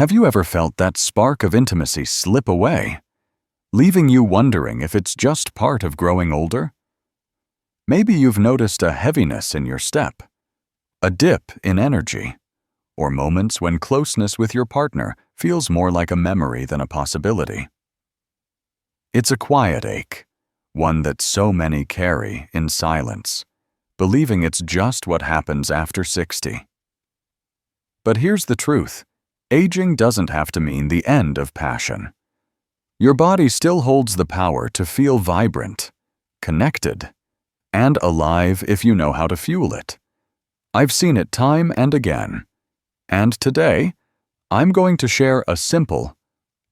Have you ever felt that spark of intimacy slip away, leaving you wondering if it's just part of growing older? Maybe you've noticed a heaviness in your step, a dip in energy, or moments when closeness with your partner feels more like a memory than a possibility. It's a quiet ache, one that so many carry in silence, believing it's just what happens after 60. But here's the truth. Aging doesn't have to mean the end of passion. Your body still holds the power to feel vibrant, connected, and alive if you know how to fuel it. I've seen it time and again. And today, I'm going to share a simple,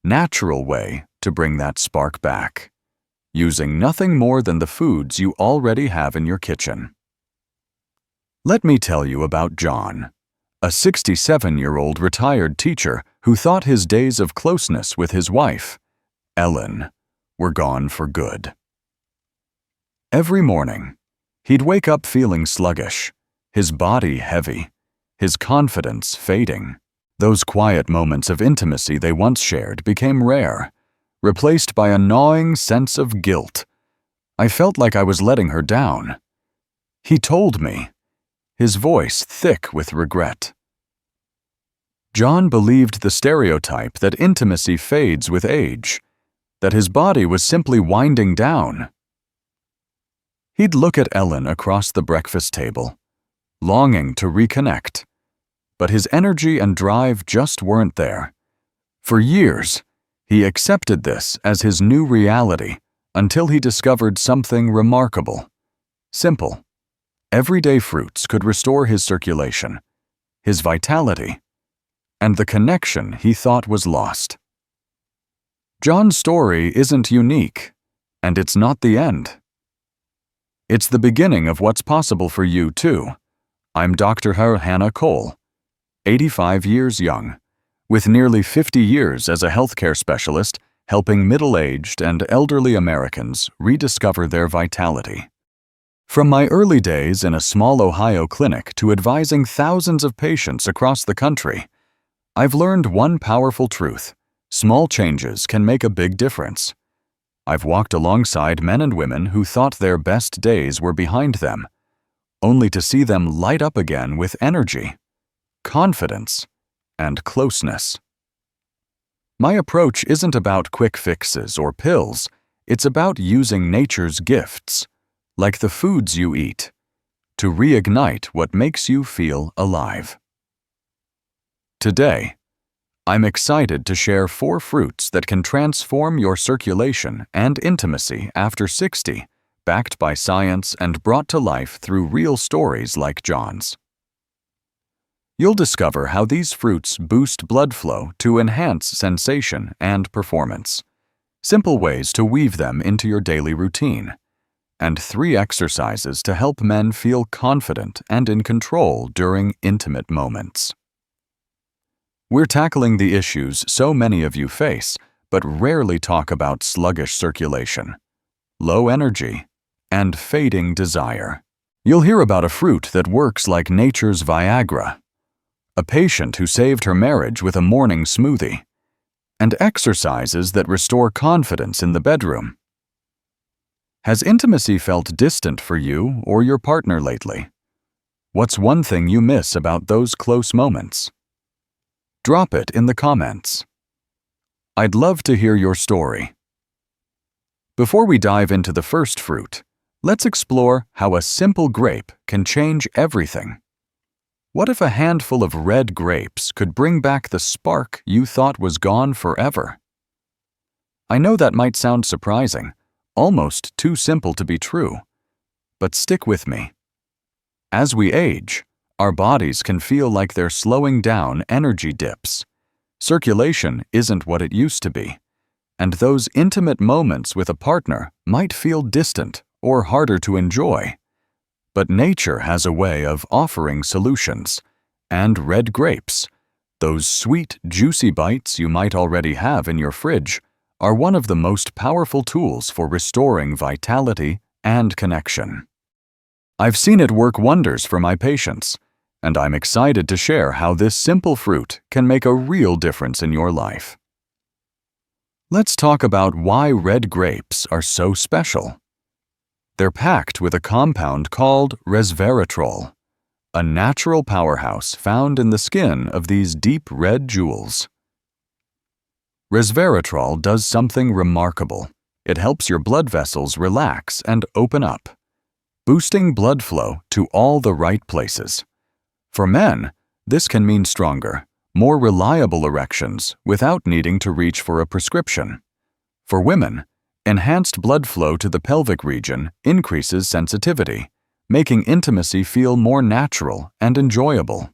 natural way to bring that spark back, using nothing more than the foods you already have in your kitchen. Let me tell you about John, a 67-year-old retired teacher who thought his days of closeness with his wife, Ellen, were gone for good. Every morning, he'd wake up feeling sluggish, his body heavy, his confidence fading. Those quiet moments of intimacy they once shared became rare, replaced by a gnawing sense of guilt. I felt like I was letting her down. He told me, his voice thick with regret. John believed the stereotype that intimacy fades with age, that his body was simply winding down. He'd look at Ellen across the breakfast table, longing to reconnect, but his energy and drive just weren't there. For years, he accepted this as his new reality until he discovered something remarkable. Simple. Everyday fruits could restore his circulation, his vitality, and the connection he thought was lost. John's story isn't unique, and it's not the end. It's the beginning of what's possible for you, too. I'm Dr. Hannah Cole, 85 years young, with nearly 50 years as a healthcare specialist helping middle-aged and elderly Americans rediscover their vitality. From my early days in a small Ohio clinic to advising thousands of patients across the country, I've learned one powerful truth: small changes can make a big difference. I've walked alongside men and women who thought their best days were behind them, only to see them light up again with energy, confidence, and closeness. My approach isn't about quick fixes or pills. It's about using nature's gifts, like the foods you eat, to reignite what makes you feel alive. Today, I'm excited to share 4 fruits that can transform your circulation and intimacy after 60, backed by science and brought to life through real stories like John's. You'll discover how these fruits boost blood flow to enhance sensation and performance, simple ways to weave them into your daily routine, and 3 exercises to help men feel confident and in control during intimate moments. We're tackling the issues so many of you face, but rarely talk about: sluggish circulation, low energy, and fading desire. You'll hear about a fruit that works like nature's Viagra, a patient who saved her marriage with a morning smoothie, and exercises that restore confidence in the bedroom. Has intimacy felt distant for you or your partner lately? What's one thing you miss about those close moments? Drop it in the comments. I'd love to hear your story. Before we dive into the first fruit, let's explore how a simple grape can change everything. What if a handful of red grapes could bring back the spark you thought was gone forever? I know that might sound surprising, almost too simple to be true, but stick with me. As we age, our bodies can feel like they're slowing down energy dips. Circulation isn't what it used to be, and those intimate moments with a partner might feel distant or harder to enjoy. But nature has a way of offering solutions, and red grapes, those sweet, juicy bites you might already have in your fridge, are one of the most powerful tools for restoring vitality and connection. I've seen it work wonders for my patients, and I'm excited to share how this simple fruit can make a real difference in your life. Let's talk about why red grapes are so special. They're packed with a compound called resveratrol, a natural powerhouse found in the skin of these deep red jewels. Resveratrol does something remarkable. It helps your blood vessels relax and open up, boosting blood flow to all the right places. For men, this can mean stronger, more reliable erections without needing to reach for a prescription. For women, enhanced blood flow to the pelvic region increases sensitivity, making intimacy feel more natural and enjoyable.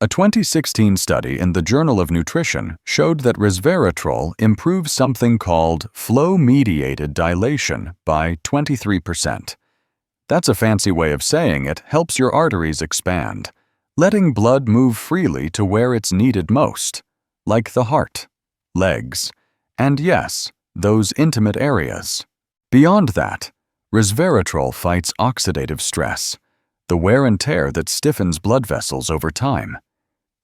A 2016 study in the Journal of Nutrition showed that resveratrol improves something called flow-mediated dilation by 23%. That's a fancy way of saying it helps your arteries expand, letting blood move freely to where it's needed most, like the heart, legs, and yes, those intimate areas. Beyond that, resveratrol fights oxidative stress, the wear and tear that stiffens blood vessels over time,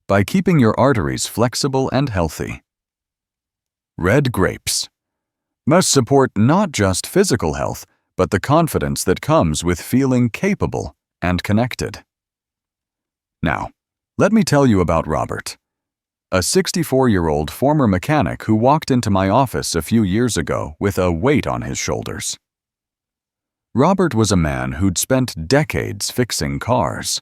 by keeping your arteries flexible and healthy. Red grapes must support not just physical health, but the confidence that comes with feeling capable and connected. Now, let me tell you about Robert, a 64-year-old former mechanic who walked into my office a few years ago with a weight on his shoulders. Robert was a man who'd spent decades fixing cars,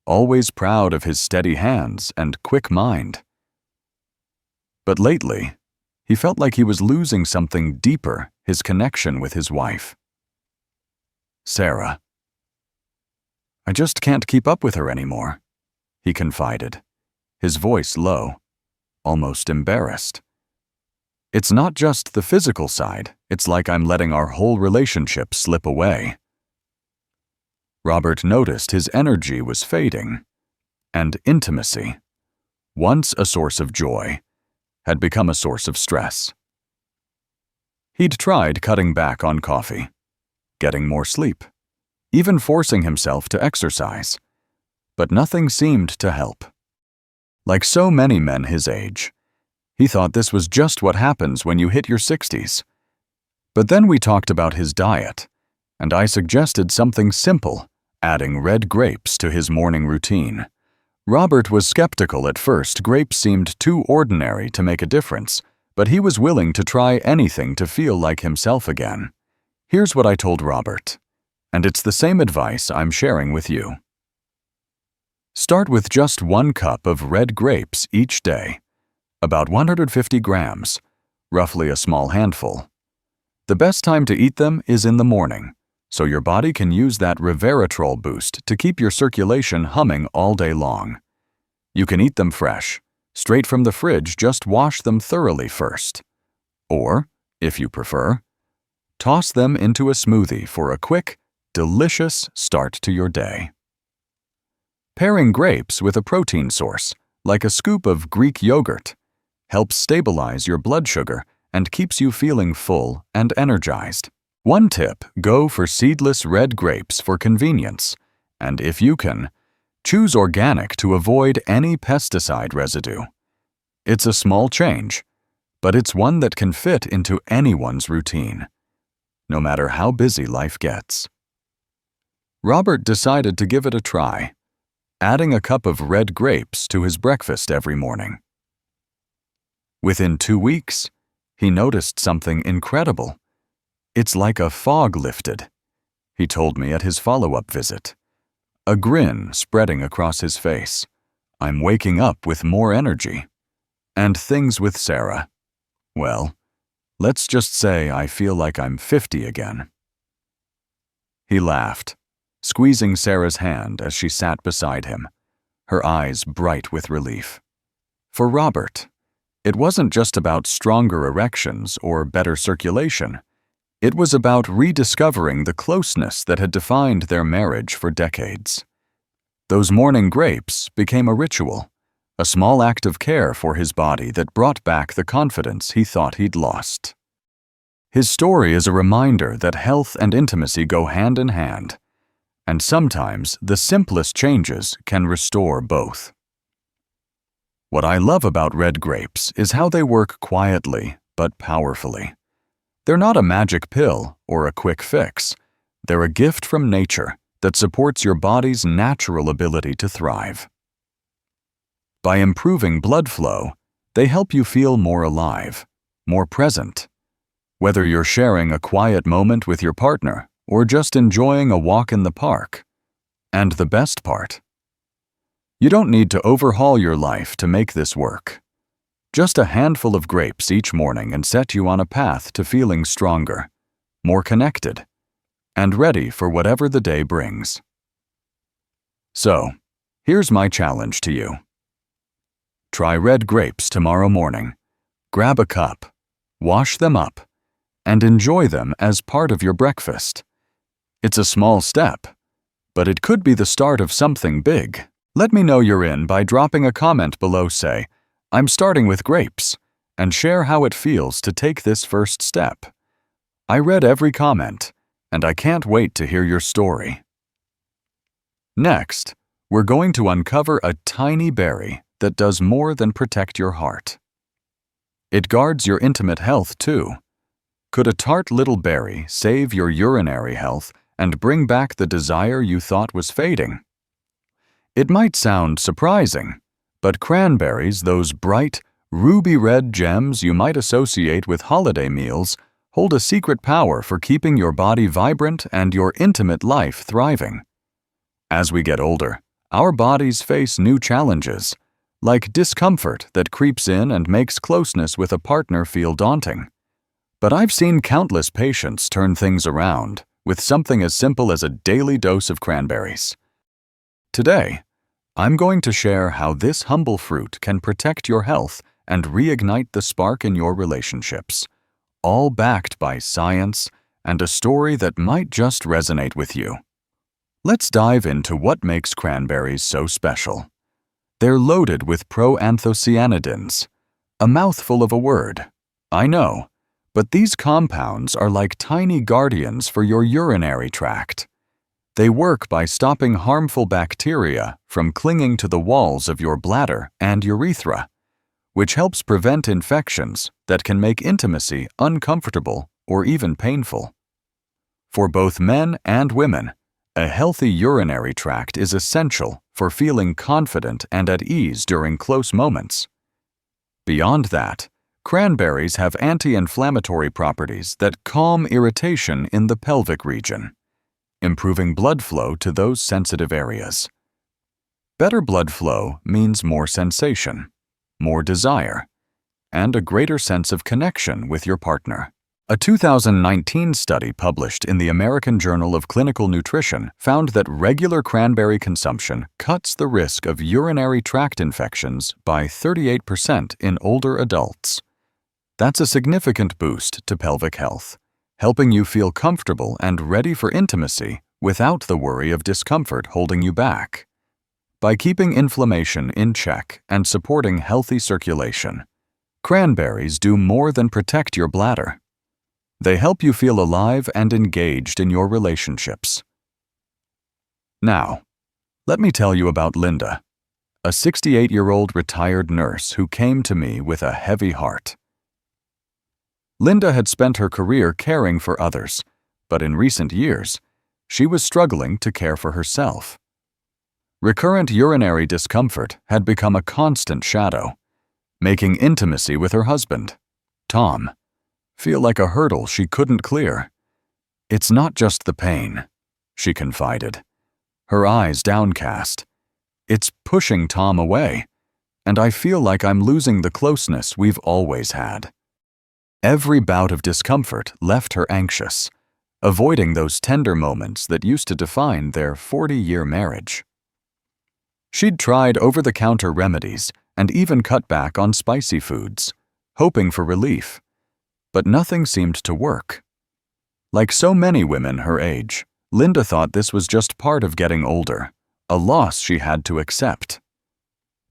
always proud of his steady hands and quick mind. But lately, he felt like he was losing something deeper, his connection with his wife, Sarah. "I just can't keep up with her anymore," he confided, his voice low, almost embarrassed. "It's not just the physical side, it's like I'm letting our whole relationship slip away." Robert noticed his energy was fading, and intimacy, once a source of joy, had become a source of stress. He'd tried cutting back on coffee, getting more sleep, even forcing himself to exercise, but nothing seemed to help. Like so many men his age, he thought this was just what happens when you hit your 60s. But then we talked about his diet, and I suggested something simple, adding red grapes to his morning routine. Robert was skeptical at first. Grapes seemed too ordinary to make a difference, but he was willing to try anything to feel like himself again. Here's what I told Robert, and it's the same advice I'm sharing with you. Start with just 1 cup of red grapes each day, about 150 grams, roughly a small handful. The best time to eat them is in the morning, so your body can use that resveratrol boost to keep your circulation humming all day long. You can eat them fresh, straight from the fridge. Just wash them thoroughly first. Or, if you prefer, toss them into a smoothie for a quick, delicious start to your day. Pairing grapes with a protein source, like a scoop of Greek yogurt, helps stabilize your blood sugar and keeps you feeling full and energized. One tip: go for seedless red grapes for convenience, and if you can, choose organic to avoid any pesticide residue. It's a small change, but it's one that can fit into anyone's routine, no matter how busy life gets. Robert decided to give it a try, adding a cup of red grapes to his breakfast every morning. Within 2 weeks, he noticed something incredible. "It's like a fog lifted," he told me at his follow-up visit, a grin spreading across his face. "I'm waking up with more energy. And things with Sarah, well, let's just say I feel like I'm 50 again." He laughed, squeezing Sarah's hand as she sat beside him, her eyes bright with relief. For Robert, it wasn't just about stronger erections or better circulation. It was about rediscovering the closeness that had defined their marriage for decades. Those morning grapes became a ritual, a small act of care for his body that brought back the confidence he thought he'd lost. His story is a reminder that health and intimacy go hand in hand. And sometimes the simplest changes can restore both. What I love about red grapes is how they work quietly but powerfully. They're not a magic pill or a quick fix. They're a gift from nature that supports your body's natural ability to thrive. By improving blood flow, they help you feel more alive, more present. Whether you're sharing a quiet moment with your partner or just enjoying a walk in the park. And the best part, you don't need to overhaul your life to make this work. Just a handful of grapes each morning and set you on a path to feeling stronger, more connected, and ready for whatever the day brings. So, here's my challenge to you. Try red grapes tomorrow morning. Grab a cup, wash them up, and enjoy them as part of your breakfast. It's a small step, but it could be the start of something big. Let me know you're in by dropping a comment below. Say, "I'm starting with grapes," and share how it feels to take this first step. I read every comment, and I can't wait to hear your story. Next, we're going to uncover a tiny berry that does more than protect your heart. It guards your intimate health too. Could a tart little berry save your urinary health and bring back the desire you thought was fading? It might sound surprising, but cranberries, those bright, ruby-red gems you might associate with holiday meals, hold a secret power for keeping your body vibrant and your intimate life thriving. As we get older, our bodies face new challenges, like discomfort that creeps in and makes closeness with a partner feel daunting. But I've seen countless patients turn things around with something as simple as a daily dose of cranberries. Today, I'm going to share how this humble fruit can protect your health and reignite the spark in your relationships, all backed by science and a story that might just resonate with you. Let's dive into what makes cranberries so special. They're loaded with proanthocyanidins, a mouthful of a word, I know, but these compounds are like tiny guardians for your urinary tract. They work by stopping harmful bacteria from clinging to the walls of your bladder and urethra, which helps prevent infections that can make intimacy uncomfortable or even painful. For both men and women, a healthy urinary tract is essential for feeling confident and at ease during close moments. Beyond that, cranberries have anti-inflammatory properties that calm irritation in the pelvic region, improving blood flow to those sensitive areas. Better blood flow means more sensation, more desire, and a greater sense of connection with your partner. A 2019 study published in the American Journal of Clinical Nutrition found that regular cranberry consumption cuts the risk of urinary tract infections by 38% in older adults. That's a significant boost to pelvic health, helping you feel comfortable and ready for intimacy without the worry of discomfort holding you back. By keeping inflammation in check and supporting healthy circulation, cranberries do more than protect your bladder. They help you feel alive and engaged in your relationships. Now, let me tell you about Linda, a 68-year-old retired nurse who came to me with a heavy heart. Linda had spent her career caring for others, but in recent years, she was struggling to care for herself. Recurrent urinary discomfort had become a constant shadow, making intimacy with her husband, Tom, feel like a hurdle she couldn't clear. "It's not just the pain," she confided, her eyes downcast. "It's pushing Tom away, and I feel like I'm losing the closeness we've always had." Every bout of discomfort left her anxious, avoiding those tender moments that used to define their 40-year marriage. She'd tried over-the-counter remedies and even cut back on spicy foods, hoping for relief. But nothing seemed to work. Like so many women her age, Linda thought this was just part of getting older, a loss she had to accept.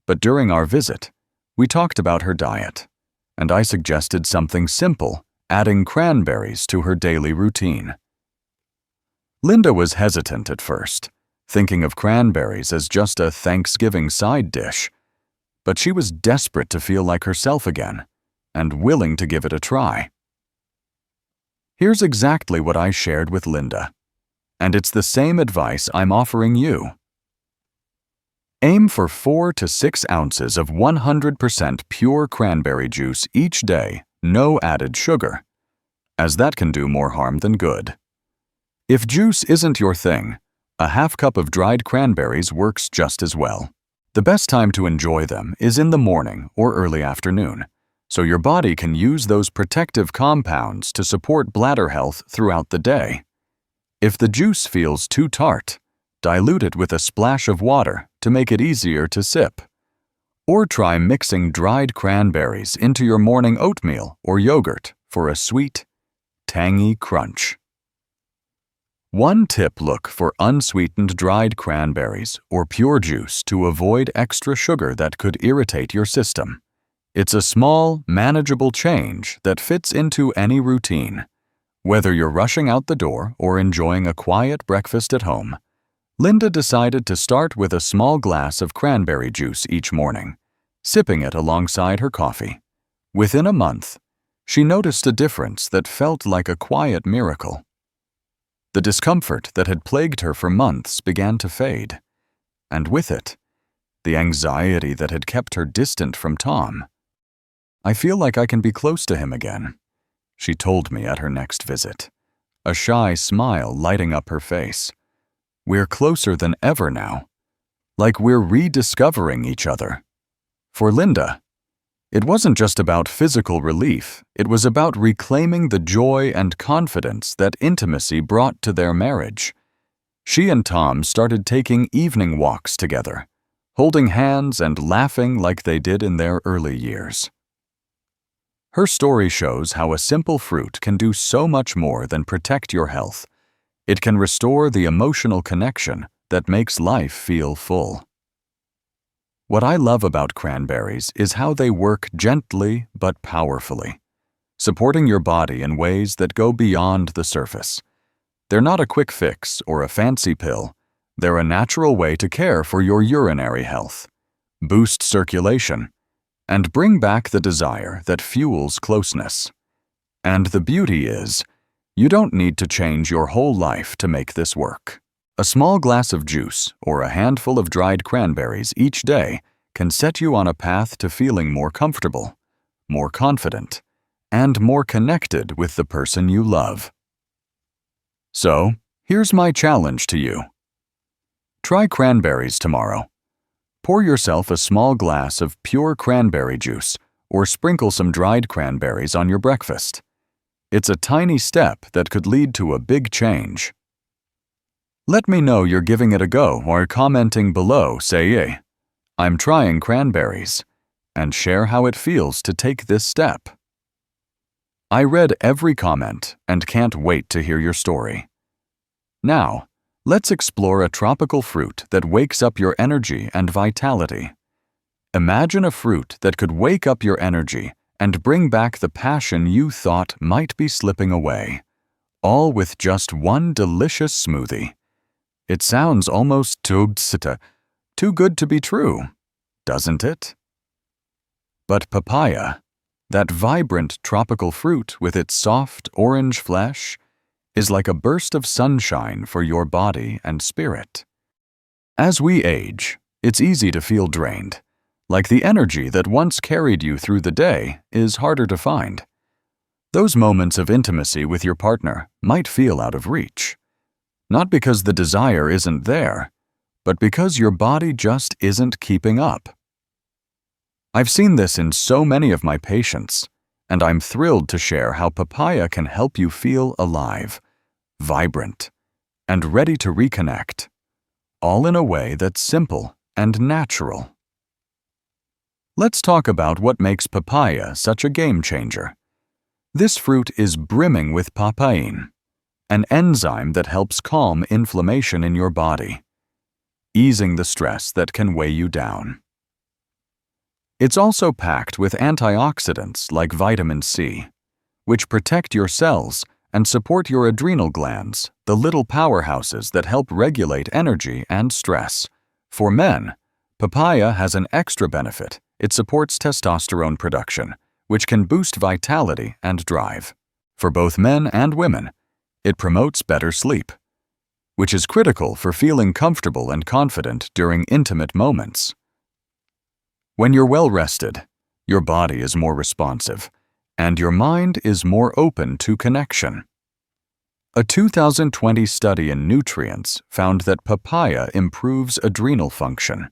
But during our visit, we talked about her diet, and I suggested something simple, adding cranberries to her daily routine. Linda was hesitant at first, thinking of cranberries as just a Thanksgiving side dish, but she was desperate to feel like herself again and willing to give it a try. Here's exactly what I shared with Linda, and it's the same advice I'm offering you. Aim for 4 to 6 ounces of 100% pure cranberry juice each day, no added sugar, as that can do more harm than good. If juice isn't your thing, a half cup of dried cranberries works just as well. The best time to enjoy them is in the morning or early afternoon, so your body can use those protective compounds to support bladder health throughout the day. If the juice feels too tart, dilute it with a splash of water to make it easier to sip. Or try mixing dried cranberries into your morning oatmeal or yogurt for a sweet, tangy crunch. One tip: look for unsweetened dried cranberries or pure juice to avoid extra sugar that could irritate your system. It's a small, manageable change that fits into any routine. Whether you're rushing out the door or enjoying a quiet breakfast at home, Linda decided to start with a small glass of cranberry juice each morning, sipping it alongside her coffee. Within a month, she noticed a difference that felt like a quiet miracle. The discomfort that had plagued her for months began to fade, and with it, the anxiety that had kept her distant from Tom. "I feel like I can be close to him again," she told me at her next visit, a shy smile lighting up her face. "We're closer than ever now, like we're rediscovering each other." For Linda, it wasn't just about physical relief, it was about reclaiming the joy and confidence that intimacy brought to their marriage. She and Tom started taking evening walks together, holding hands and laughing like they did in their early years. Her story shows how a simple fruit can do so much more than protect your health. It can restore the emotional connection that makes life feel full. What I love about cranberries is how they work gently but powerfully, supporting your body in ways that go beyond the surface. They're not a quick fix or a fancy pill. They're a natural way to care for your urinary health, boost circulation, and bring back the desire that fuels closeness. And the beauty is, you don't need to change your whole life to make this work. A small glass of juice or a handful of dried cranberries each day can set you on a path to feeling more comfortable, more confident, and more connected with the person you love. So, here's my challenge to you. Try cranberries tomorrow. Pour yourself a small glass of pure cranberry juice or sprinkle some dried cranberries on your breakfast. It's a tiny step that could lead to a big change. Let me know you're giving it a go or commenting below, say, "I'm trying cranberries," and share how it feels to take this step. I read every comment and can't wait to hear your story. Now, let's explore a tropical fruit that wakes up your energy and vitality. Imagine a fruit that could wake up your energy and bring back the passion you thought might be slipping away, all with just one delicious smoothie. It sounds almost too good to be true, doesn't it? But papaya, that vibrant tropical fruit with its soft orange flesh, is like a burst of sunshine for your body and spirit. As we age, it's easy to feel drained, like the energy that once carried you through the day is harder to find. Those moments of intimacy with your partner might feel out of reach. Not because the desire isn't there, but because your body just isn't keeping up. I've seen this in so many of my patients, and I'm thrilled to share how papaya can help you feel alive, vibrant, and ready to reconnect, all in a way that's simple and natural. Let's talk about what makes papaya such a game changer. This fruit is brimming with papain, an enzyme that helps calm inflammation in your body, easing the stress that can weigh you down. It's also packed with antioxidants like vitamin C, which protect your cells and support your adrenal glands, the little powerhouses that help regulate energy and stress. For men, papaya has an extra benefit. It supports testosterone production, which can boost vitality and drive. For both men and women, it promotes better sleep, which is critical for feeling comfortable and confident during intimate moments. When you're well rested, your body is more responsive, and your mind is more open to connection. A 2020 study in nutrients found that papaya improves adrenal function,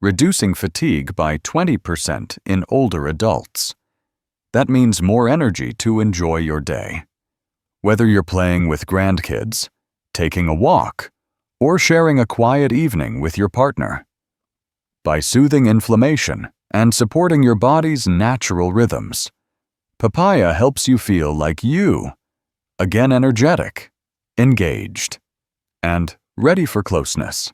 reducing fatigue by 20% in older adults. That means more energy to enjoy your day. Whether you're playing with grandkids, taking a walk, or sharing a quiet evening with your partner. By soothing inflammation and supporting your body's natural rhythms, papaya helps you feel like you, again energetic, engaged, and ready for closeness.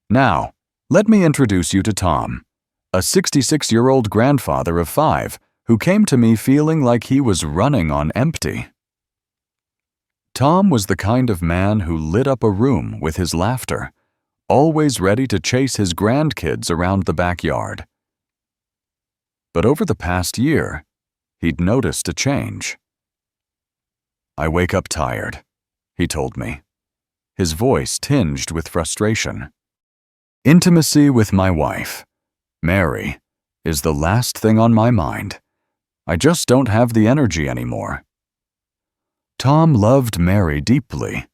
Now, let me introduce you to Tom, a 66-year-old grandfather of 5 who came to me feeling like he was running on empty. Tom was the kind of man who lit up a room with his laughter, always ready to chase his grandkids around the backyard. But over the past year, he'd noticed a change. "I wake up tired," he told me, his voice tinged with frustration. "Intimacy with my wife, Mary, is the last thing on my mind. I just don't have the energy anymore." Tom loved Mary deeply,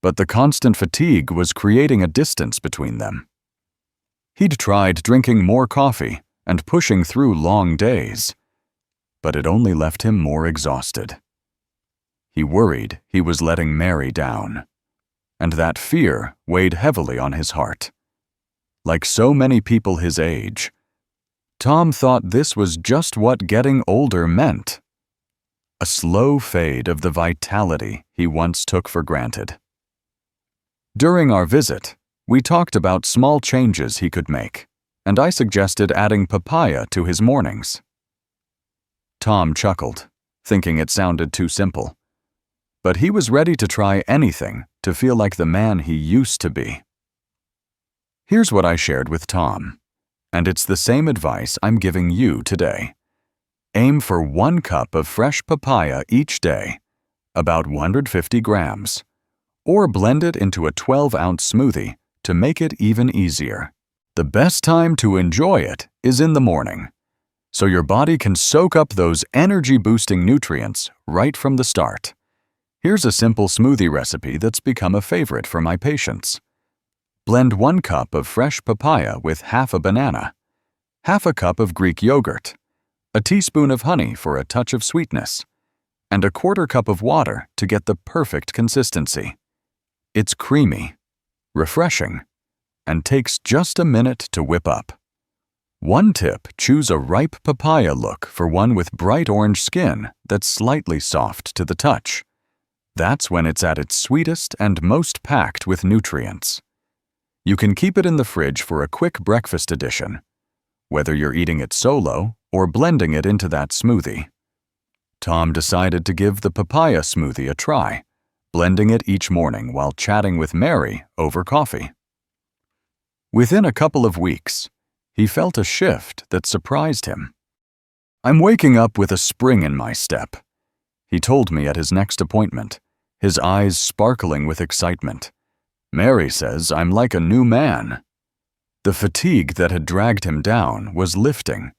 but the constant fatigue was creating a distance between them. He'd tried drinking more coffee and pushing through long days, but it only left him more exhausted. He worried he was letting Mary down, and that fear weighed heavily on his heart. Like so many people his age, Tom thought this was just what getting older meant. A slow fade of the vitality he once took for granted. During our visit, we talked about small changes he could make, and I suggested adding papaya to his mornings. Tom chuckled, thinking it sounded too simple, but he was ready to try anything to feel like the man he used to be. Here's what I shared with Tom, and it's the same advice I'm giving you today. Aim for 1 cup of fresh papaya each day, about 150 grams, or blend it into a 12-ounce smoothie to make it even easier. The best time to enjoy it is in the morning, so your body can soak up those energy-boosting nutrients right from the start. Here's a simple smoothie recipe that's become a favorite for my patients. Blend 1 cup of fresh papaya with half a banana, half a cup of Greek yogurt, a teaspoon of honey for a touch of sweetness, and a 1/4 cup of water to get the perfect consistency. It's creamy, refreshing, and takes just a minute to whip up. One tip: choose a ripe papaya look for one with bright orange skin that's slightly soft to the touch. That's when it's at its sweetest and most packed with nutrients. You can keep it in the fridge for a quick breakfast edition, whether you're eating it solo or blending it into that smoothie. Tom decided to give the papaya smoothie a try, blending it each morning while chatting with Mary over coffee. Within a couple of weeks, he felt a shift that surprised him. "I'm waking up with a spring in my step," he told me at his next appointment, his eyes sparkling with excitement. "Mary says I'm like a new man." The fatigue that had dragged him down was lifting,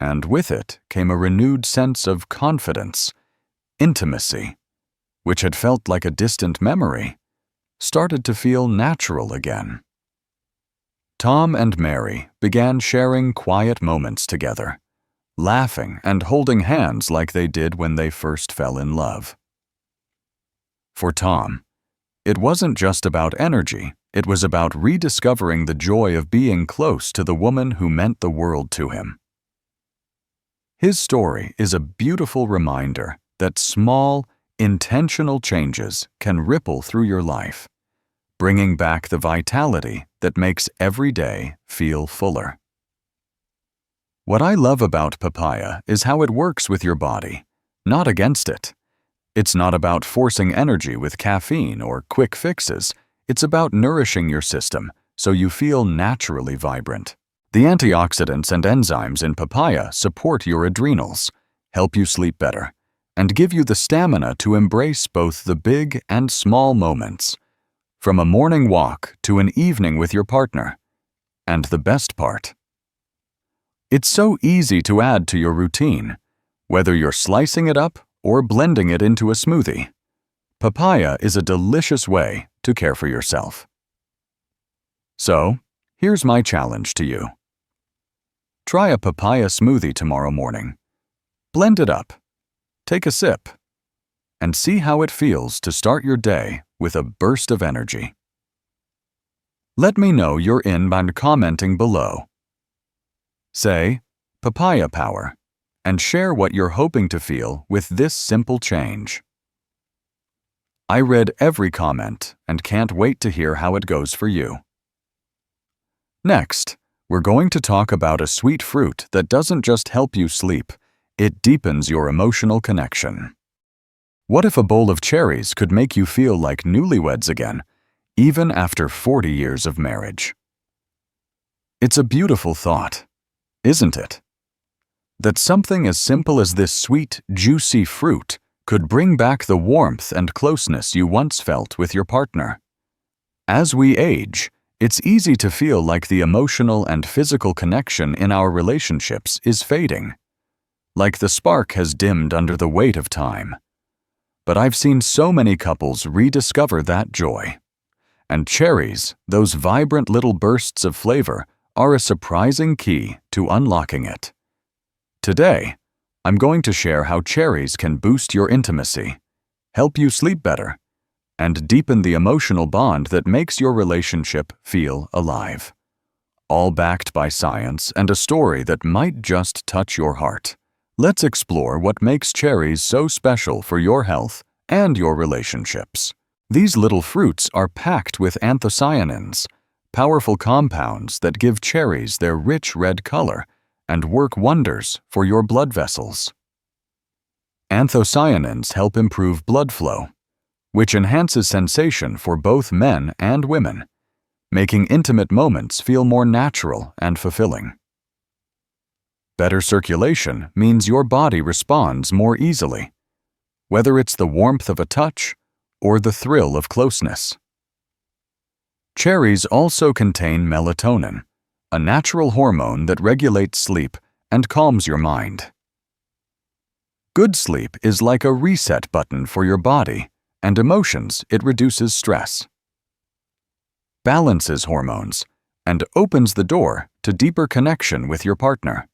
and with it came a renewed sense of confidence. Intimacy, which had felt like a distant memory, started to feel natural again. Tom and Mary began sharing quiet moments together, laughing and holding hands like they did when they first fell in love. For Tom, it wasn't just about energy, it was about rediscovering the joy of being close to the woman who meant the world to him. His story is a beautiful reminder that small, intentional changes can ripple through your life, bringing back the vitality that makes every day feel fuller. What I love about papaya is how it works with your body, not against it. It's not about forcing energy with caffeine or quick fixes. It's about nourishing your system so you feel naturally vibrant. The antioxidants and enzymes in papaya support your adrenals, help you sleep better, and give you the stamina to embrace both the big and small moments, from a morning walk to an evening with your partner. And the best part, it's so easy to add to your routine, whether you're slicing it up or blending it into a smoothie. Papaya is a delicious way to care for yourself. So, here's my challenge to you. Try a papaya smoothie tomorrow morning. Blend it up, take a sip, and see how it feels to start your day with a burst of energy. Let me know you're in by commenting below. Say, Papaya Power, and share what you're hoping to feel with this simple change. I read every comment and can't wait to hear how it goes for you. Next, we're going to talk about a sweet fruit that doesn't just help you sleep, it deepens your emotional connection. What if a bowl of cherries could make you feel like newlyweds again, even after 40 years of marriage? It's a beautiful thought, isn't it? That something as simple as this sweet, juicy fruit could bring back the warmth and closeness you once felt with your partner. As we age, it's easy to feel like the emotional and physical connection in our relationships is fading, like the spark has dimmed under the weight of time. But I've seen so many couples rediscover that joy. And cherries, those vibrant little bursts of flavor, are a surprising key to unlocking it. Today, I'm going to share how cherries can boost your intimacy, help you sleep better, and deepen the emotional bond that makes your relationship feel alive. All backed by science and a story that might just touch your heart. Let's explore what makes cherries so special for your health and your relationships. These little fruits are packed with anthocyanins, powerful compounds that give cherries their rich red color and work wonders for your blood vessels. Anthocyanins help improve blood flow, which enhances sensation for both men and women, making intimate moments feel more natural and fulfilling. Better circulation means your body responds more easily, whether it's the warmth of a touch or the thrill of closeness. Cherries also contain melatonin, a natural hormone that regulates sleep and calms your mind. Good sleep is like a reset button for your body, and emotions. It reduces stress, balances hormones, and opens the door to deeper connection with your partner.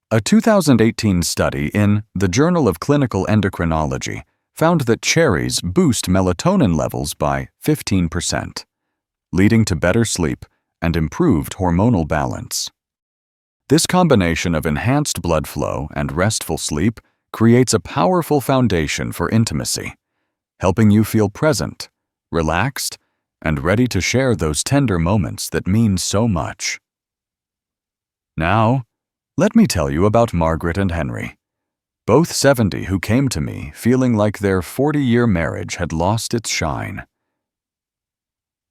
A 2018 study in the Journal of Clinical Endocrinology found that cherries boost melatonin levels by 15%, leading to better sleep and improved hormonal balance. This combination of enhanced blood flow and restful sleep creates a powerful foundation for intimacy, helping you feel present, relaxed, and ready to share those tender moments that mean so much. Now, let me tell you about Margaret and Henry, both 70, who came to me feeling like their 40-year marriage had lost its shine.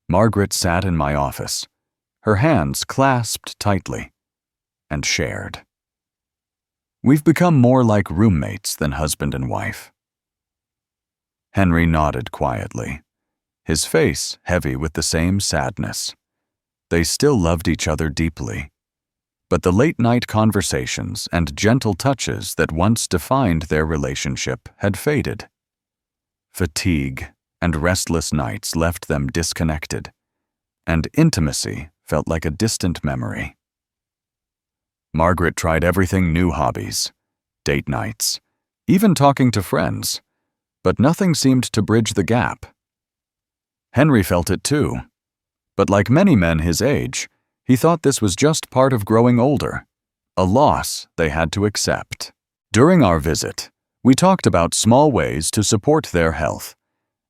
Margaret sat in my office, her hands clasped tightly, and shared. We've become more like roommates than husband and wife. Henry nodded quietly, his face heavy with the same sadness. They still loved each other deeply, but the late-night conversations and gentle touches that once defined their relationship had faded. Fatigue and restless nights left them disconnected, and intimacy felt like a distant memory. Margaret tried everything: new hobbies, date nights, even talking to friends, but nothing seemed to bridge the gap. Henry felt it too, but like many men his age, he thought this was just part of growing older, a loss they had to accept. During our visit, we talked about small ways to support their health,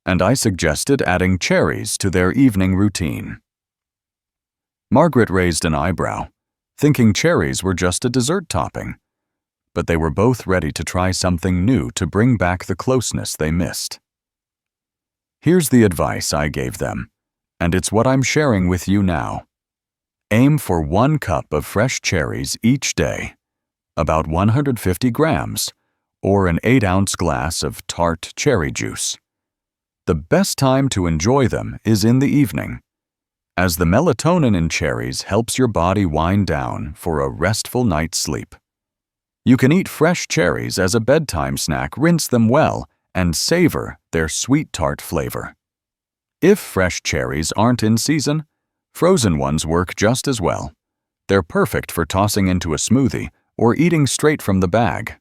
and I suggested adding cherries to their evening routine. Margaret raised an eyebrow, thinking cherries were just a dessert topping, but they were both ready to try something new to bring back the closeness they missed. Here's the advice I gave them, and it's what I'm sharing with you now. Aim for 1 cup of fresh cherries each day, about 150 grams, or an 8-ounce glass of tart cherry juice. The best time to enjoy them is in the evening, as the melatonin in cherries helps your body wind down for a restful night's sleep. You can eat fresh cherries as a bedtime snack, rinse them well, and savor their sweet tart flavor. If fresh cherries aren't in season, frozen ones work just as well. They're perfect for tossing into a smoothie or eating straight from the bag.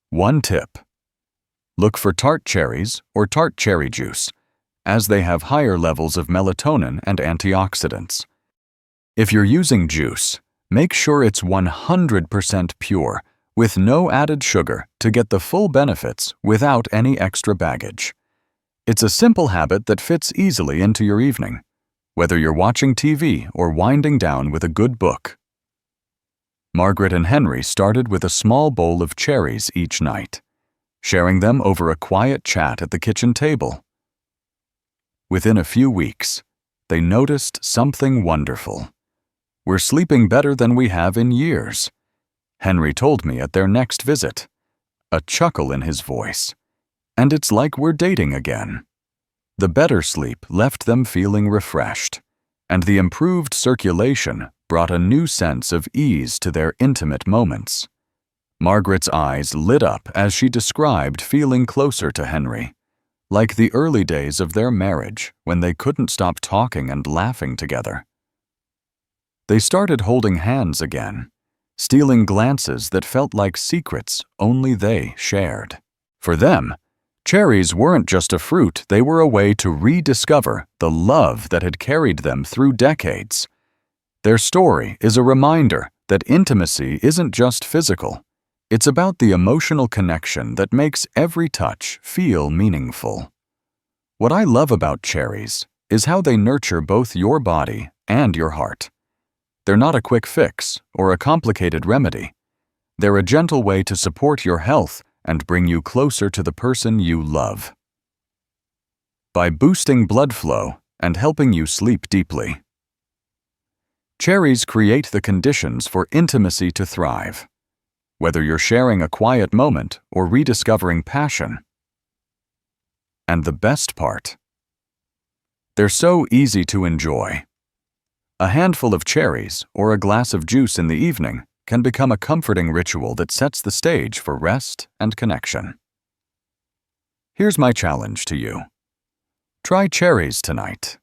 One tip: look for tart cherries or tart cherry juice, as they have higher levels of melatonin and antioxidants. If you're using juice, make sure it's 100% pure, with no added sugar, to get the full benefits without any extra baggage. It's a simple habit that fits easily into your evening, whether you're watching TV or winding down with a good book. Margaret and Henry started with a small bowl of cherries each night, sharing them over a quiet chat at the kitchen table. Within a few weeks, they noticed something wonderful. "We're sleeping better than we have in years," Henry told me at their next visit, a chuckle in his voice. "And it's like we're dating again." The better sleep left them feeling refreshed, and the improved circulation brought a new sense of ease to their intimate moments. Margaret's eyes lit up as she described feeling closer to Henry, like the early days of their marriage when they couldn't stop talking and laughing together. They started holding hands again, stealing glances that felt like secrets only they shared. For them, cherries weren't just a fruit, they were a way to rediscover the love that had carried them through decades. Their story is a reminder that intimacy isn't just physical. It's about the emotional connection that makes every touch feel meaningful. What I love about cherries is how they nurture both your body and your heart. They're not a quick fix or a complicated remedy. They're a gentle way to support your health and bring you closer to the person you love. By boosting blood flow and helping you sleep deeply, cherries create the conditions for intimacy to thrive, whether you're sharing a quiet moment or rediscovering passion. And the best part: they're so easy to enjoy. A handful of cherries or a glass of juice in the evening can become a comforting ritual that sets the stage for rest and connection. Here's my challenge to you. Try cherries tonight.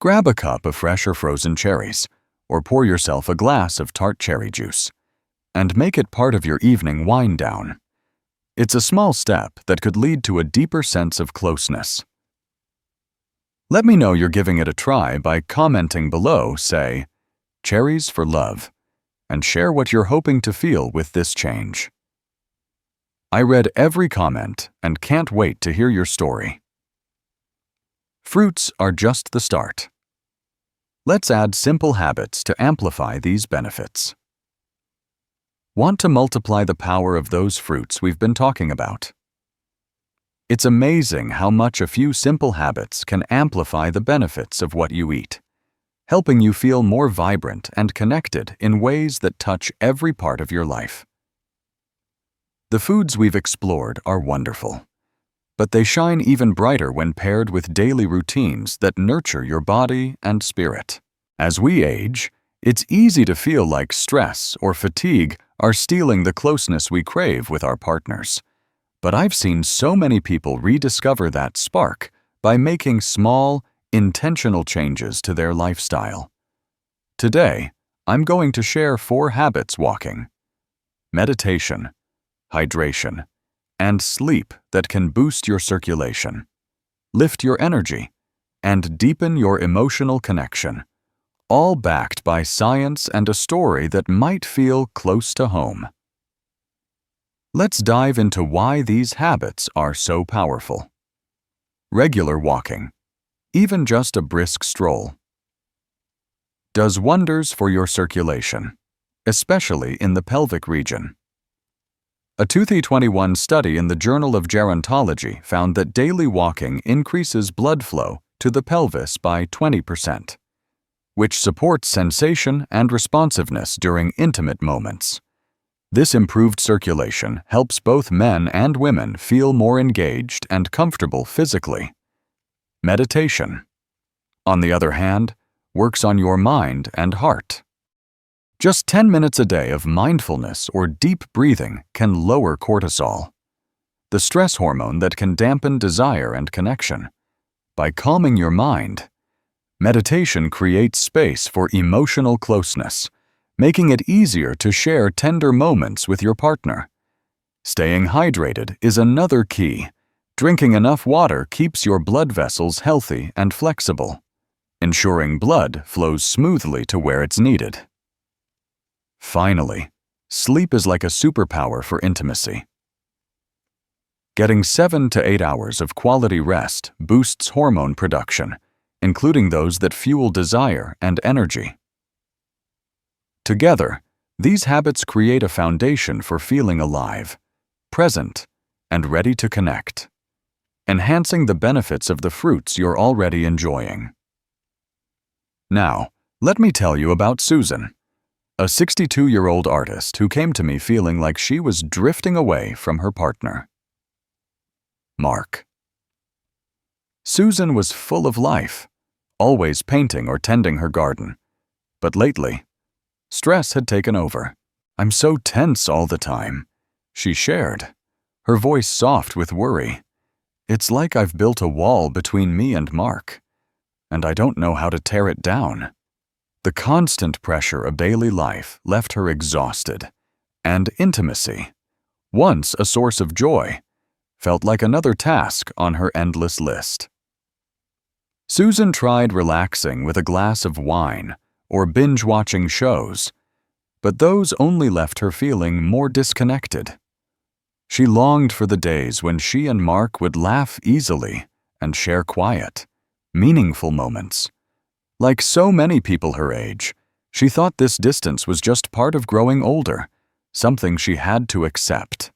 Grab a cup of fresh or frozen cherries, or pour yourself a glass of tart cherry juice, and make it part of your evening wind down. It's a small step that could lead to a deeper sense of closeness. Let me know you're giving it a try by commenting below, say, "Cherries for love," and share what you're hoping to feel with this change. I read every comment and can't wait to hear your story. Fruits are just the start. Let's add simple habits to amplify these benefits. Want to multiply the power of those fruits we've been talking about? It's amazing how much a few simple habits can amplify the benefits of what you eat, helping you feel more vibrant and connected in ways that touch every part of your life. The foods we've explored are wonderful, but they shine even brighter when paired with daily routines that nurture your body and spirit. As we age, it's easy to feel like stress or fatigue are stealing the closeness we crave with our partners. But I've seen so many people rediscover that spark by making small, intentional changes to their lifestyle. Today, I'm going to share 4 habits: walking, meditation, hydration, and sleep that can boost your circulation, lift your energy, and deepen your emotional connection, all backed by science and a story that might feel close to home. Let's dive into why these habits are so powerful. Regular walking, even just a brisk stroll, does wonders for your circulation. especially in the pelvic region. A 2021 study in the Journal of Gerontology found that daily walking increases blood flow to the pelvis by 20%, which supports sensation and responsiveness during intimate moments. This improved circulation helps both men and women feel more engaged and comfortable physically. Meditation, on the other hand, works on your mind and heart. Just 10 minutes a day of mindfulness or deep breathing can lower cortisol, the stress hormone that can dampen desire and connection. By calming your mind, meditation creates space for emotional closeness, making it easier to share tender moments with your partner. Staying hydrated is another key. Drinking enough water keeps your blood vessels healthy and flexible, ensuring blood flows smoothly to where it's needed. Finally, sleep is like a superpower for intimacy. Getting 7 to 8 hours of quality rest boosts hormone production, including those that fuel desire and energy. Together, these habits create a foundation for feeling alive, present, and ready to connect, enhancing the benefits of the fruits you're already enjoying. Now, let me tell you about Susan, a 62-year-old artist who came to me feeling like she was drifting away from her partner. Mark. Susan was full of life, always painting or tending her garden. But lately, stress had taken over. "I'm so tense all the time," she shared, her voice soft with worry. "It's like I've built a wall between me and Mark, and I don't know how to tear it down." The constant pressure of daily life left her exhausted, and intimacy, once a source of joy, felt like another task on her endless list. Susan tried relaxing with a glass of wine or binge-watching shows, but those only left her feeling more disconnected. She longed for the days when she and Mark would laugh easily and share quiet, meaningful moments. Like so many people her age, she thought this distance was just part of growing older, something she had to accept.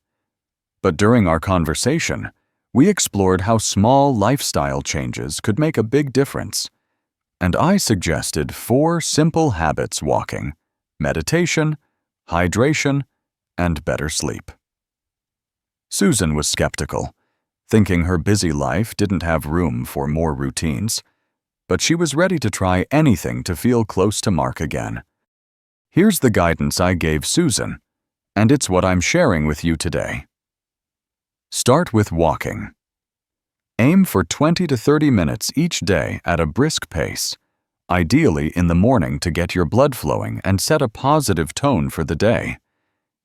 But during our conversation, we explored how small lifestyle changes could make a big difference, and I suggested 4 simple habits: walking, meditation, hydration, and better sleep. Susan was skeptical, thinking her busy life didn't have room for more routines, but she was ready to try anything to feel close to Mark again. Here's the guidance I gave Susan, and it's what I'm sharing with you today. Start with walking. Aim for 20 to 30 minutes each day at a brisk pace, ideally in the morning to get your blood flowing and set a positive tone for the day.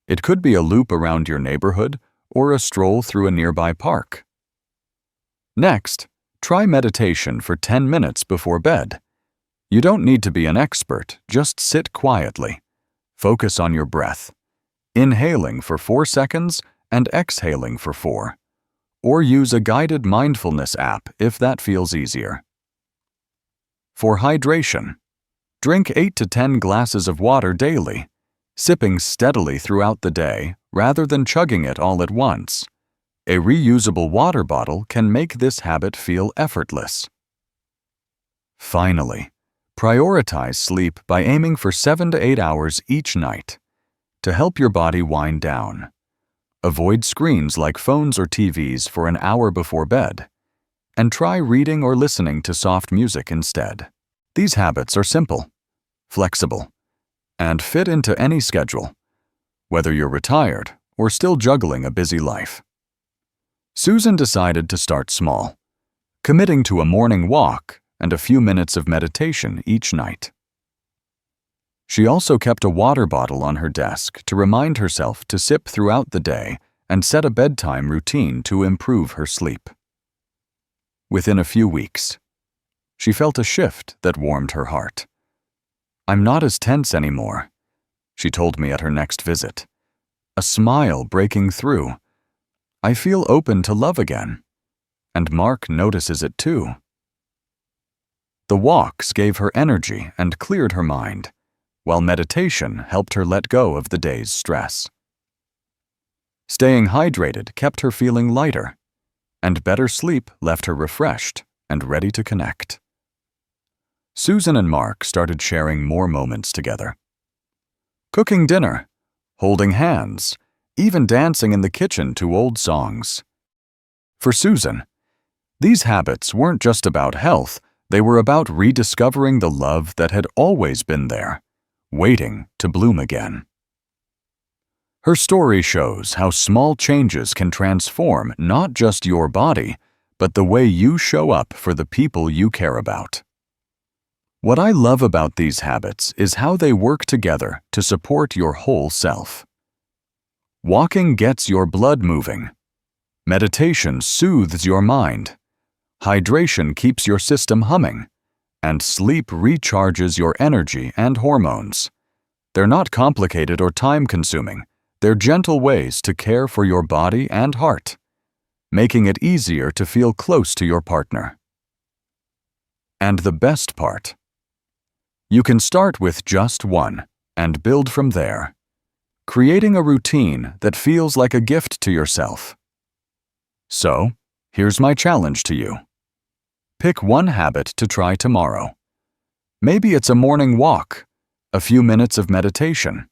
It could be a loop around your neighborhood or a stroll through a nearby park. Next, try meditation for 10 minutes before bed. You don't need to be an expert, just sit quietly. Focus on your breath, inhaling for 4 seconds and exhaling for 4. Or use a guided mindfulness app if that feels easier. For hydration, drink 8 to 10 glasses of water daily, sipping steadily throughout the day rather than chugging it all at once. A reusable water bottle can make this habit feel effortless. Finally, prioritize sleep by aiming for 7 to 8 hours each night to help your body wind down. Avoid screens like phones or TVs for an hour before bed, and try reading or listening to soft music instead. These habits are simple, flexible, and fit into any schedule, whether you're retired or still juggling a busy life. Susan decided to start small, committing to a morning walk and a few minutes of meditation each night. She also kept a water bottle on her desk to remind herself to sip throughout the day and set a bedtime routine to improve her sleep. Within a few weeks, she felt a shift that warmed her heart. "I'm not as tense anymore," she told me at her next visit, a smile breaking through. "I feel open to love again, and Mark notices it too." The walks gave her energy and cleared her mind, while meditation helped her let go of the day's stress. Staying hydrated kept her feeling lighter, and better sleep left her refreshed and ready to connect. Susan and Mark started sharing more moments together. Cooking dinner, holding hands, even dancing in the kitchen to old songs. For Susan, these habits weren't just about health, they were about rediscovering the love that had always been there, waiting to bloom again. Her story shows how small changes can transform not just your body, but the way you show up for the people you care about. What I love about these habits is how they work together to support your whole self. Walking gets your blood moving. Meditation soothes your mind. Hydration keeps your system humming. And sleep recharges your energy and hormones. They're not complicated or time-consuming. They're gentle ways to care for your body and heart, making it easier to feel close to your partner. And the best part, you can start with just one and build from there, creating a routine that feels like a gift to yourself. So, here's my challenge to you. Pick one habit to try tomorrow. Maybe it's a morning walk, a few minutes of meditation,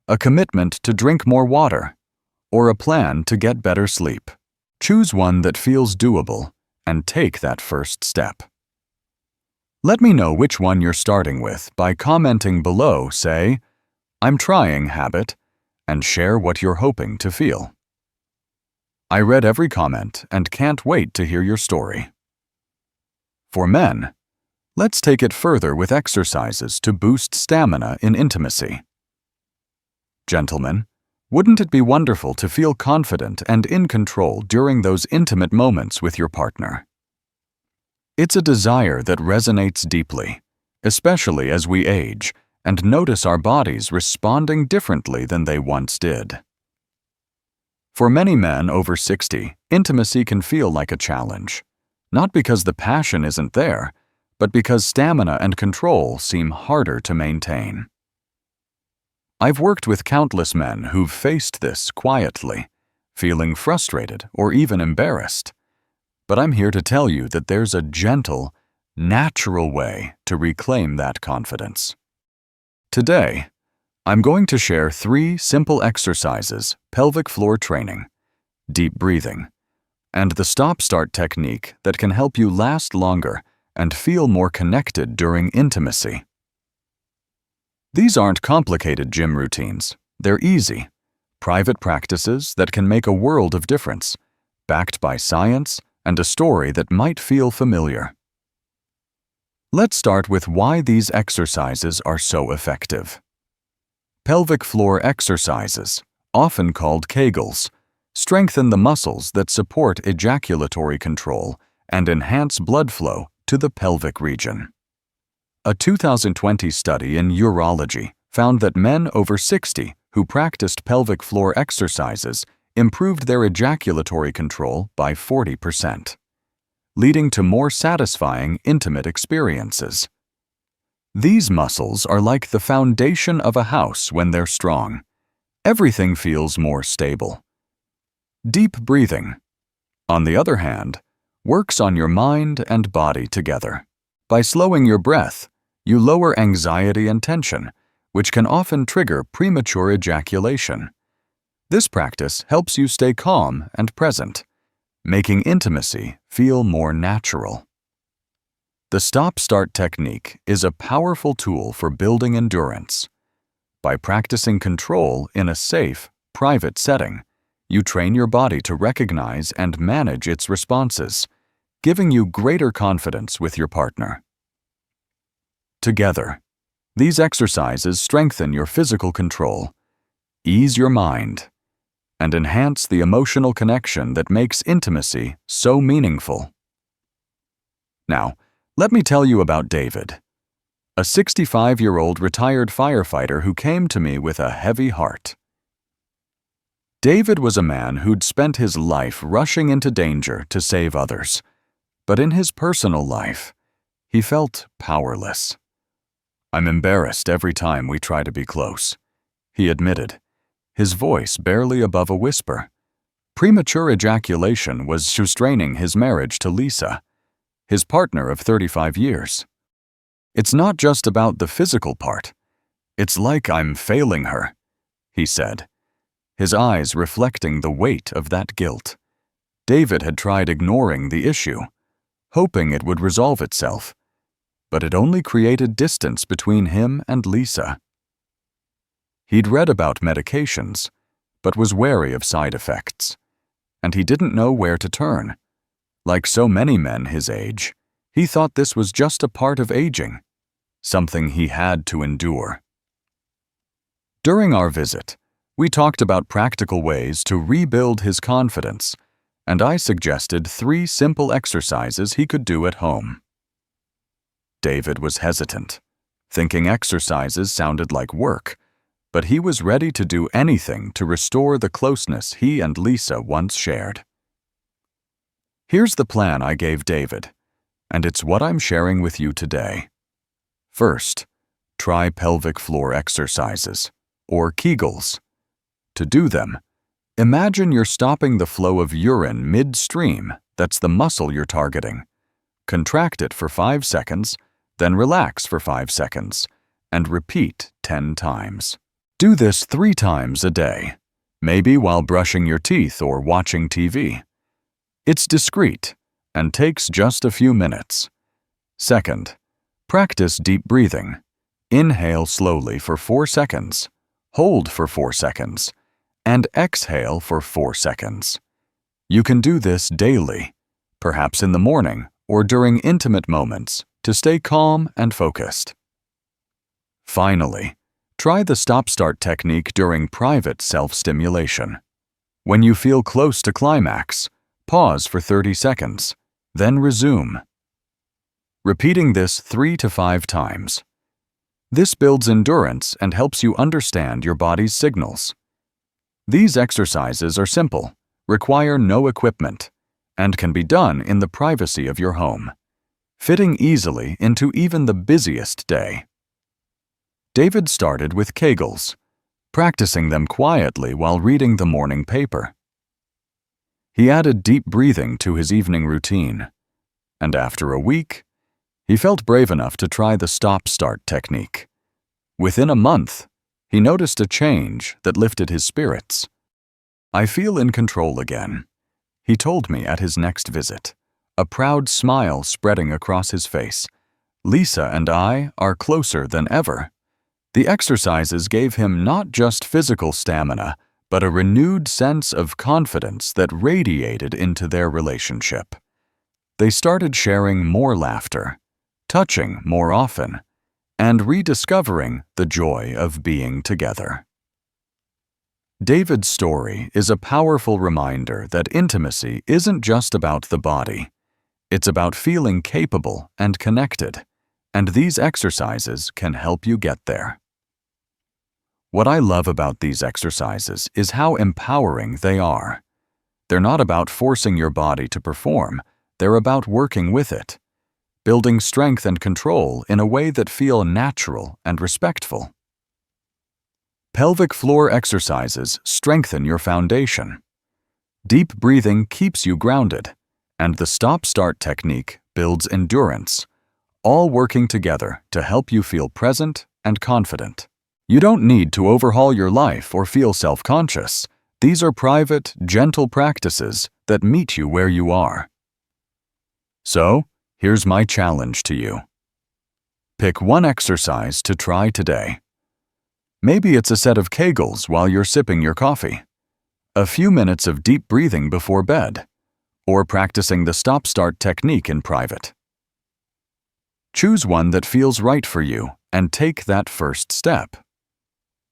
a commitment to drink more water, or a plan to get better sleep. Choose one that feels doable and take that first step. Let me know which one you're starting with by commenting below, say, "I'm trying habit," and share what you're hoping to feel. I read every comment and can't wait to hear your story. For men, let's take it further with exercises to boost stamina in intimacy. Gentlemen, wouldn't it be wonderful to feel confident and in control during those intimate moments with your partner? It's a desire that resonates deeply, especially as we age and notice our bodies responding differently than they once did. For many men over 60, intimacy can feel like a challenge, not because the passion isn't there, but because stamina and control seem harder to maintain. I've worked with countless men who've faced this quietly, feeling frustrated or even embarrassed. But I'm here to tell you that there's a gentle, natural way to reclaim that confidence. Today, I'm going to share 3 simple exercises: pelvic floor training, deep breathing, and the stop-start technique that can help you last longer and feel more connected during intimacy. These aren't complicated gym routines. They're easy, private practices that can make a world of difference, backed by science and a story that might feel familiar. Let's start with why these exercises are so effective. Pelvic floor exercises, often called Kegels, strengthen the muscles that support ejaculatory control and enhance blood flow to the pelvic region. A 2020 study in urology found that men over 60 who practiced pelvic floor exercises improved their ejaculatory control by 40%, leading to more satisfying intimate experiences. These muscles are like the foundation of a house when they're strong. Everything feels more stable. Deep breathing, on the other hand, works on your mind and body together. By slowing your breath, you lower anxiety and tension, which can often trigger premature ejaculation. This practice helps you stay calm and present, making intimacy feel more natural. The stop-start technique is a powerful tool for building endurance. By practicing control in a safe, private setting, you train your body to recognize and manage its responses, giving you greater confidence with your partner. Together, these exercises strengthen your physical control, ease your mind, and enhance the emotional connection that makes intimacy so meaningful. Now, let me tell you about David, a 65-year-old retired firefighter who came to me with a heavy heart. David was a man who'd spent his life rushing into danger to save others, but in his personal life, he felt powerless. I'm embarrassed every time we try to be close," he admitted, his voice barely above a whisper. Premature ejaculation was straining his marriage to Lisa, his partner of 35 years. "It's not just about the physical part. It's like I'm failing her," he said, his eyes reflecting the weight of that guilt. David had tried ignoring the issue, hoping it would resolve itself, but it only created distance between him and Lisa. He'd read about medications, but was wary of side effects, and he didn't know where to turn. Like so many men his age, he thought this was just a part of aging, something he had to endure. During our visit, we talked about practical ways to rebuild his confidence, and I suggested 3 simple exercises he could do at home. David was hesitant, thinking exercises sounded like work, but he was ready to do anything to restore the closeness he and Lisa once shared. Here's the plan I gave David, and it's what I'm sharing with you today. First, try pelvic floor exercises, or Kegels. To do them, imagine you're stopping the flow of urine midstream, that's the muscle you're targeting. Contract it for 5 seconds, then relax for 5 seconds, and repeat 10 times. Do this 3 times a day, maybe while brushing your teeth or watching TV. It's discreet and takes just a few minutes. Second, practice deep breathing. Inhale slowly for 4 seconds, hold for 4 seconds, and exhale for 4 seconds. You can do this daily, perhaps in the morning or during intimate moments, to stay calm and focused. Finally, try the stop-start technique during private self-stimulation. When you feel close to climax, pause for 30 seconds, then resume. Repeating this 3 to 5 times. This builds endurance and helps you understand your body's signals. These exercises are simple, require no equipment, and can be done in the privacy of your home, fitting easily into even the busiest day. David started with Kegels, practicing them quietly while reading the morning paper. He added deep breathing to his evening routine, and after a week, he felt brave enough to try the stop-start technique. Within a month, he noticed a change that lifted his spirits. "I feel in control again," he told me at his next visit, a proud smile spreading across his face. "Lisa and I are closer than ever." The exercises gave him not just physical stamina, but a renewed sense of confidence that radiated into their relationship. They started sharing more laughter, touching more often, and rediscovering the joy of being together. David's story is a powerful reminder that intimacy isn't just about the body. It's about feeling capable and connected, and these exercises can help you get there. What I love about these exercises is how empowering they are. They're not about forcing your body to perform, they're about working with it, building strength and control in a way that feel natural and respectful. Pelvic floor exercises strengthen your foundation. Deep breathing keeps you grounded, and the stop-start technique builds endurance, all working together to help you feel present and confident. You don't need to overhaul your life or feel self-conscious. These are private, gentle practices that meet you where you are. So, here's my challenge to you. Pick one exercise to try today. Maybe it's a set of Kegels while you're sipping your coffee, a few minutes of deep breathing before bed, or practicing the stop-start technique in private. Choose one that feels right for you and take that first step.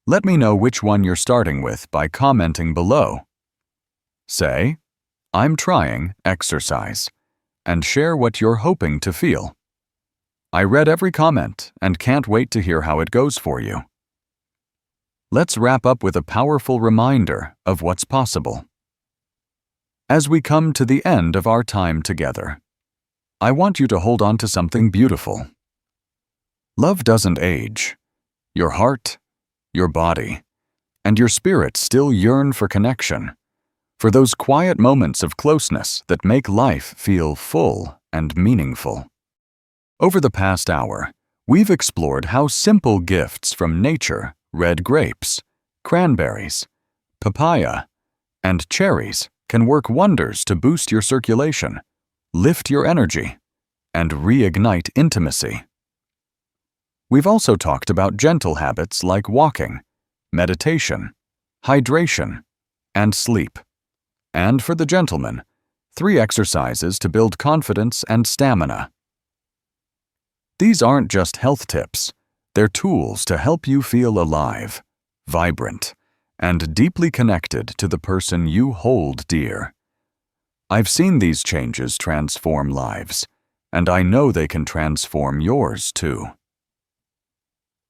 Let me know which one you're starting with by commenting below. Say, "I'm trying exercise," and share what you're hoping to feel. I read every comment and can't wait to hear how it goes for you. Let's wrap up with a powerful reminder of what's possible. As we come to the end of our time together, I want you to hold on to something beautiful. Love doesn't age. Your heart, your body, and your spirit still yearn for connection, for those quiet moments of closeness that make life feel full and meaningful. Over the past hour, we've explored how simple gifts from nature, red grapes, cranberries, papaya, and cherries can work wonders to boost your circulation, lift your energy, and reignite intimacy. We've also talked about gentle habits like walking, meditation, hydration, and sleep. And for the gentleman, 3 exercises to build confidence and stamina. These aren't just health tips, they're tools to help you feel alive, vibrant, and deeply connected to the person you hold dear. I've seen these changes transform lives, and I know they can transform yours too.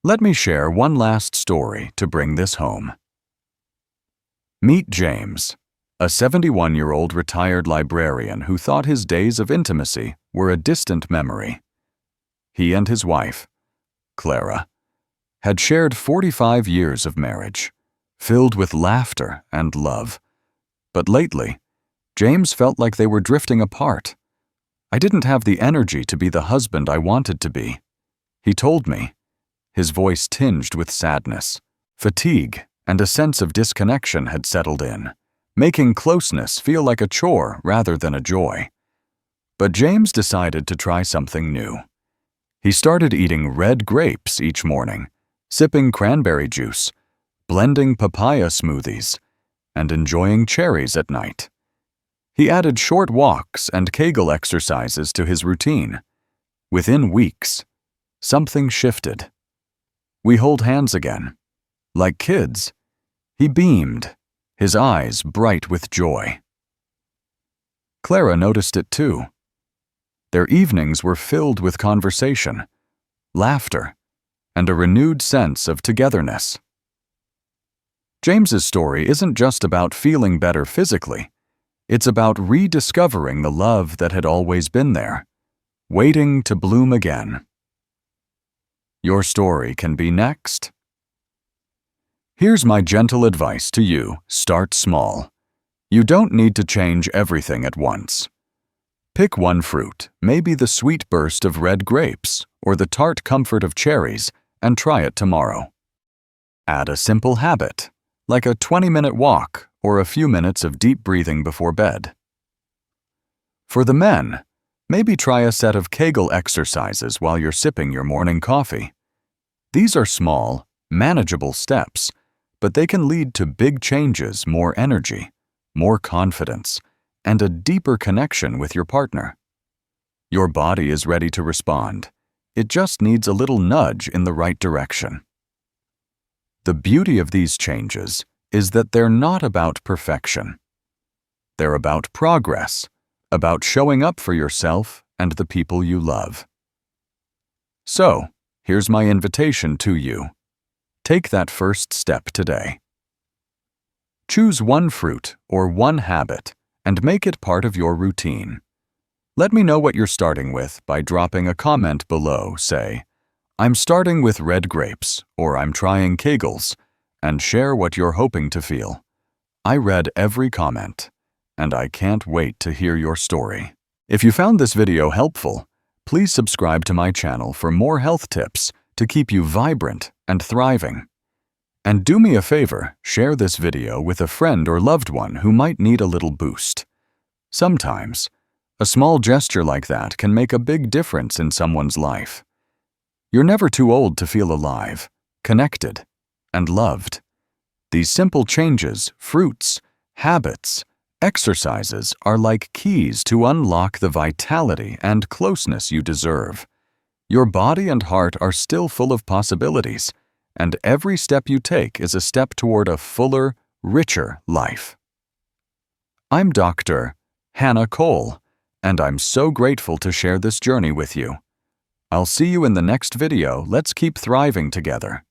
Let me share one last story to bring this home. Meet James, a 71-year-old retired librarian who thought his days of intimacy were a distant memory. He and his wife, Clara, had shared 45 years of marriage, filled with laughter and love. But lately, James felt like they were drifting apart. "I didn't have the energy to be the husband I wanted to be," he told me, his voice tinged with sadness. Fatigue and a sense of disconnection had settled in, making closeness feel like a chore rather than a joy. But James decided to try something new. He started eating red grapes each morning, sipping cranberry juice, blending papaya smoothies, and enjoying cherries at night. He added short walks and Kegel exercises to his routine. Within weeks, something shifted. We hold hands again. Like kids, he beamed, his eyes bright with joy. Clara noticed it too. Their evenings were filled with conversation, laughter, and a renewed sense of togetherness. James's story isn't just about feeling better physically. It's about rediscovering the love that had always been there, waiting to bloom again. Your story can be next. Here's my gentle advice to you: start small. You don't need to change everything at once. Pick one fruit, maybe the sweet burst of red grapes or the tart comfort of cherries, and try it tomorrow. Add a simple habit, like a 20-minute walk or a few minutes of deep breathing before bed. For the men, maybe try a set of Kegel exercises while you're sipping your morning coffee. These are small, manageable steps, but they can lead to big changes: more energy, more confidence, and a deeper connection with your partner. Your body is ready to respond. It just needs a little nudge in the right direction. The beauty of these changes is that they're not about perfection. They're about progress, about showing up for yourself and the people you love. So, here's my invitation to you. Take that first step today. Choose one fruit or one habit and make it part of your routine. Let me know what you're starting with by dropping a comment below. Say, "I'm starting with red grapes," or "I'm trying Kegels," and share what you're hoping to feel. I read every comment, and I can't wait to hear your story. If you found this video helpful, please subscribe to my channel for more health tips to keep you vibrant and thriving. And do me a favor, share this video with a friend or loved one who might need a little boost. Sometimes, a small gesture like that can make a big difference in someone's life. You're never too old to feel alive, connected, and loved. These simple changes, fruits, habits, exercises are like keys to unlock the vitality and closeness you deserve. Your body and heart are still full of possibilities, and every step you take is a step toward a fuller, richer life. I'm Dr. Hannah Cole, and I'm so grateful to share this journey with you. I'll see you in the next video. Let's keep thriving together.